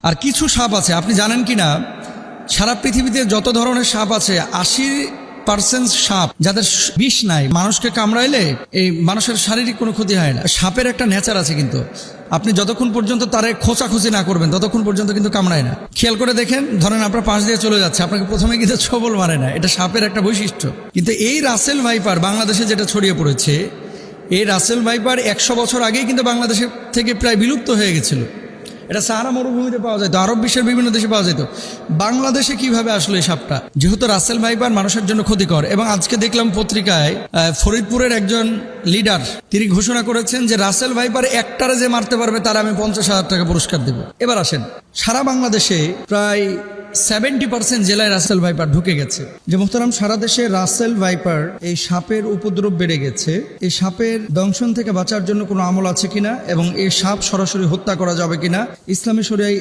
আর কিছু সাপ আছে, আপনি জানেন কি না, সারা পৃথিবীতে যত ধরনের সাপ আছে 80% সাপ যাদের বিষ নাই, মানুষকে কামড়াইলে এই মানুষের শারীরিক কোনো ক্ষতি হয় না। সাপের একটা নেচার আছে, কিন্তু আপনি যতক্ষণ পর্যন্ত তারে খোঁচাখুচি না করবেন ততক্ষণ পর্যন্ত কিন্তু কামড়ায় না। খেয়াল করে দেখেন, ধরেন আপনার পাশ দিয়ে চলে যাচ্ছে, আপনাকে প্রথমে কিন্তু ছবল মারে না, এটা সাপের একটা বৈশিষ্ট্য। কিন্তু এই রাসেল ভাইপার বাংলাদেশে যেটা ছড়িয়ে পড়েছে, এই রাসেল ভাইপার 100 বছর আগেই কিন্তু বাংলাদেশের থেকে প্রায় বিলুপ্ত হয়ে গেছিল। এটা সাহারা মরুভূমিতে পাওয়া যেত, আরব বিশ্বের বিভিন্ন দেশে পাওয়া যেত। বাংলাদেশে কিভাবে আসলো এই সাপটা? যেহেতু রাসেল ভাইপার মানুষের জন্য ক্ষতিকর, এবং আজকে দেখলাম পত্রিকায় ফরিদপুরের একজন লিডার তিনি ঘোষণা করেছেন যে রাসেল ভাইপার একটারে যে মারতে পারবে তার আমি 50,000 টাকা পুরস্কার দেব। এবার আসেন, সারা বাংলাদেশে প্রায় 70% জেলায় রাসেল ভাইপার ঢুকে গেছে। যে মোহতারাম, সারা দেশে রাসেল ভাইপার এই সাপের উপদ্রব বেড়ে গেছে। এই সাপের দংশন থেকে বাঁচার জন্য কোনো আমল আছে কিনা এবং এই সাপ সরাসরি হত্যা করা যাবে কিনা, ইসলামী শরিয়ায়